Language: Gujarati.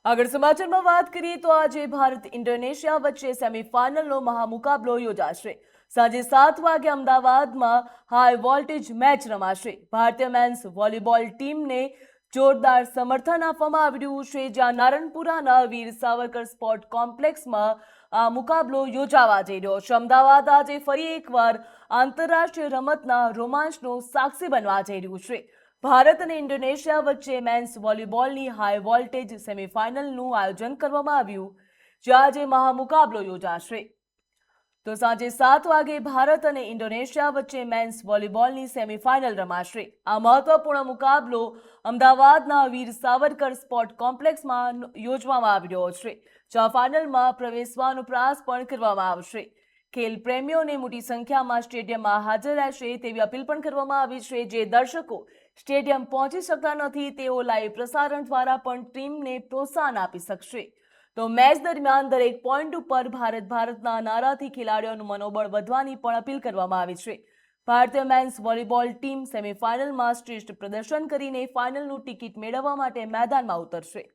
આગળ સમાચારમાં વાત કરીએ તો આજે ભારત ઇન્ડોનેશિયા વચ્ચે સેમીફાઇનલનો મહામુકાબલો યોજાશે। સાંજે 7 વાગે અમદાવાદમાં હાઈ વોલ્ટેજ મેચ રમાશે। ભારતીય મેન્સ વોલીબોલ ટીમને જોરદાર સમર્થન આપવામાં આવી રહ્યું છે, જ્યાં નારણપુરાના વીર સાવરકર સ્પોર્ટ કોમ્પ્લેક્સમાં આ મુકાબલો યોજાવા જઈ રહ્યો છે। અમદાવાદ આજે ફરી એકવાર આંતરરાષ્ટ્રીય રમતના રોમાંચનો સાક્ષી બનવા જઈ રહ્યું છે। ભારત અને ઇન્ડોનેશિયા વચ્ચે મેન્સ વોલીબોલની હાઈ વોલ્ટેજ સેમીફાઇનલનું આયોજન કરવામાં આવ્યું, જ્યાં આજે મહામુકાબલો યોજાશે। તો સાંજે 7 વાગે ભારત અને ઇન્ડોનેશિયા વચ્ચે મેન્સ વોલીબોલની સેમીફાઇનલ રમાશે। આ મહત્વપૂર્ણ મુકાબલો અમદાવાદના વીર સાવરકર સ્પોર્ટ કોમ્પ્લેક્સમાં યોજવામાં આવી રહ્યો છે, જ્યાં ફાઇનલમાં પ્રવેશવાનો પ્રયાસ પણ કરવામાં આવશે। ખેલ પ્રેમીઓને મોટી સંખ્યામાં સ્ટેડિયમમાં હાજર રહેશે તેવી અપીલ પણ કરવામાં આવી છે। જે દર્શકો સ્ટેડિયમ પહોંચી શકતા નથી તેઓ લાઈવ પ્રસારણ દ્વારા પણ ટીમને પ્રોત્સાહન આપી શકશે। તો મેચ દરમિયાન દરેક પોઈન્ટ ઉપર ભારતના નારાથી ખેલાડીઓનું મનોબળ વધવાની પણ અપીલ કરવામાં આવી છે। ભારતીય મેન્સ વોલીબોલ ટીમ સેમીફાઇનલમાં શ્રેષ્ઠ પ્રદર્શન કરીને ફાઇનલનું ટિકિટ મેળવવા માટે મેદાનમાં ઉતરશે।